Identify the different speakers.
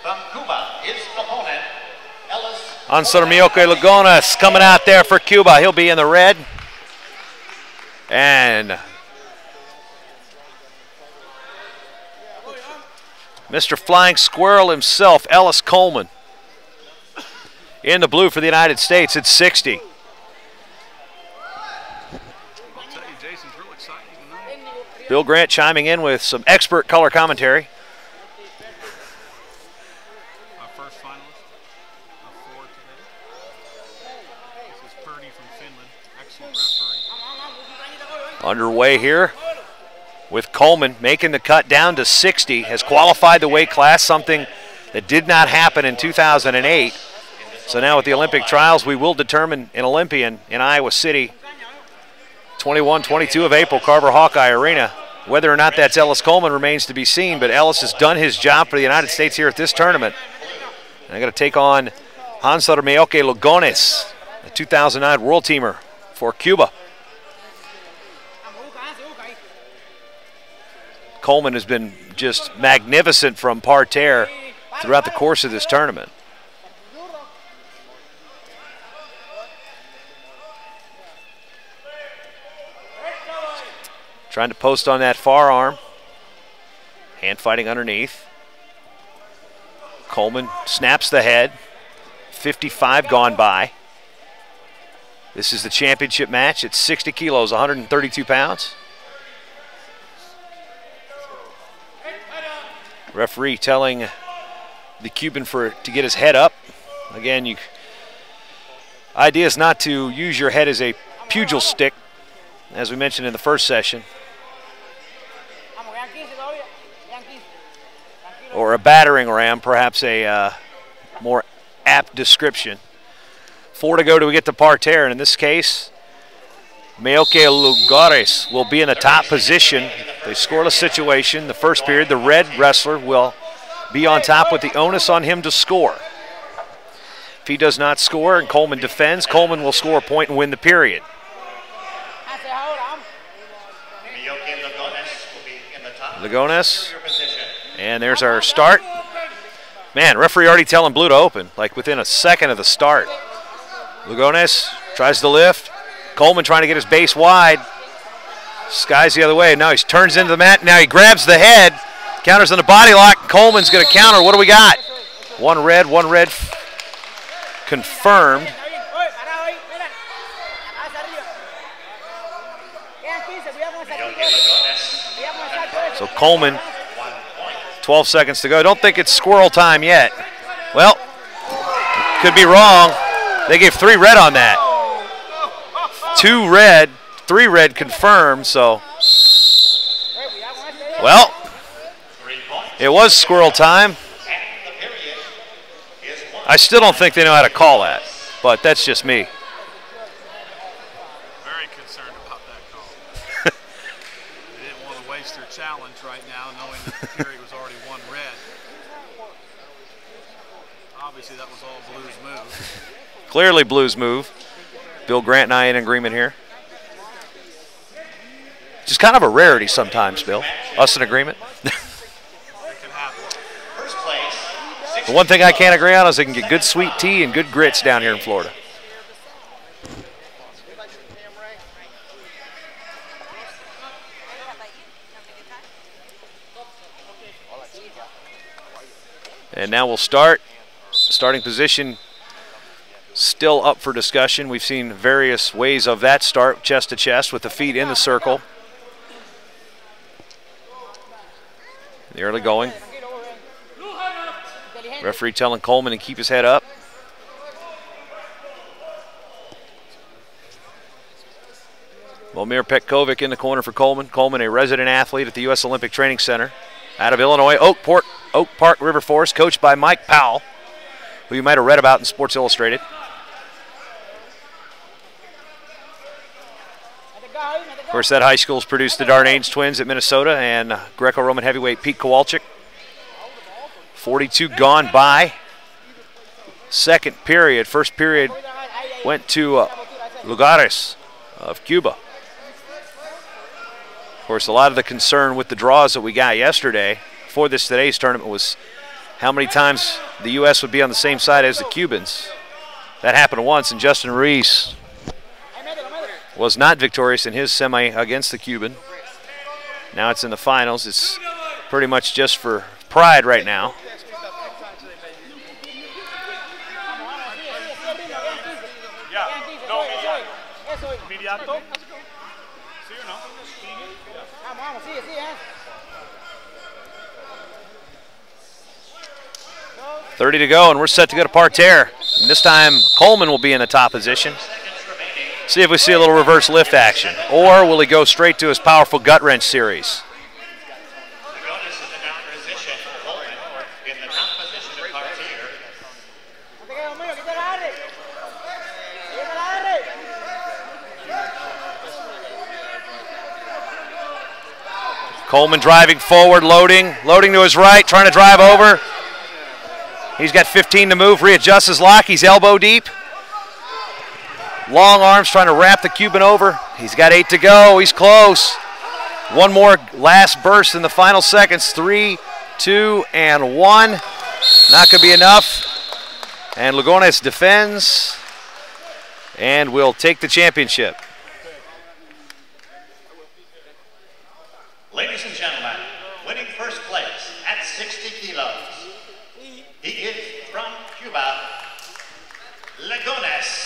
Speaker 1: From Cuba, his opponent, Ellis.
Speaker 2: Answer Meoque Lugones coming out there for Cuba. He'll be in the red. And Mr. Flying Squirrel himself, Ellis Coleman, in the blue for the United States at 60. Bill Grant chiming in with some expert color commentary.
Speaker 3: Our first finalist of 4 today. This is Purdy from Finland, excellent referee.
Speaker 2: Underway here with Coleman making the cut down to 60, has qualified the weight class, something that did not happen in 2008. So now with the Olympic trials, we will determine an Olympian in Iowa City, 21-22 of April, Carver Hawkeye Arena. Whether or not that's Ellis Coleman remains to be seen, but Ellis has done his job for the United States here at this tournament. And I'm going to take on Answer Meoque Lugones, a 2009 World Teamer for Cuba. Coleman has been just magnificent from parterre throughout the course of this tournament. Trying to post on that far arm. Hand fighting underneath. Coleman snaps the head. 55 gone by. This is the championship match at 60 kilos, 132 pounds. Referee telling the Cuban to get his head up. Again, idea is not to use your head as a pugil stick, as we mentioned in the first session, or a battering ram, perhaps a more apt description. 4 to go till we get to parterre, and in this case, Meoque Lugones will be in the top position. They scoreless situation. The first period, the red wrestler will be on top with the onus on him to score. If he does not score and Coleman defends, Coleman will score a point and win the period. Lugones, and there's our start. Man, referee already telling blue to open, like within a second of the start. Lugones tries to lift. Coleman trying to get his base wide. Sky's the other way. Now he turns into the mat. Now he grabs the head. Counters on the body lock. Coleman's going to counter. What do we got? One red confirmed. So Coleman, 12 seconds to go. Don't think it's squirrel time yet. Well, could be wrong. They gave 3 red on that. 2 red, 3 red confirmed, so. Well, it was squirrel time. I still don't think they know how to call that, but that's just me.
Speaker 3: Very concerned about that call. They didn't want to waste their challenge right now, knowing that the period was already 1 red. Obviously, that was all Blue's move.
Speaker 2: Clearly Blue's move. Bill Grant and I in agreement here. Just kind of a rarity sometimes, Bill. Us in agreement. The one thing I can't agree on is they can get good sweet tea and good grits down here in Florida. And now we'll start. Starting position still up for discussion. We've seen various ways of that start, chest to chest with the feet in the circle. The early going. Referee telling Coleman to keep his head up. Momir Petkovic in the corner for Coleman. Coleman, a resident athlete at the U.S. Olympic Training Center out of Illinois, Oak Park River Forest, coached by Mike Powell, who you might have read about in Sports Illustrated. Of course, that high school's produced the Darnanes twins at Minnesota and Greco-Roman heavyweight Pete Kowalczyk. 42 gone by. Second period. First period went to Lugones of Cuba. Of course, a lot of the concern with the draws that we got yesterday for today's tournament was how many times the U.S. would be on the same side as the Cubans. That happened once, and Justin Reese was not victorious in his semi against the Cuban. Now it's in the finals. It's pretty much just for pride right now.
Speaker 3: Immediato.
Speaker 2: 30 to go, and we're set to go to parterre. And this time, Coleman will be in the top position. See if we see a little reverse lift action. Or will he go straight to his powerful gut wrench series?
Speaker 1: Lugones is in the down position. Coleman in the top position of parterre.
Speaker 2: Coleman driving forward, loading to his right, trying to drive over. He's got 15 to move, readjusts his lock, he's elbow deep. Long arms trying to wrap the Cuban over. He's got 8 to go, he's close. One more last burst in the final seconds. 3, 2, and 1. Not gonna be enough. And Lugones defends and will take the championship.
Speaker 1: Ladies and gentlemen, winning first place at 60 kilos, he is from Cuba, Lugones.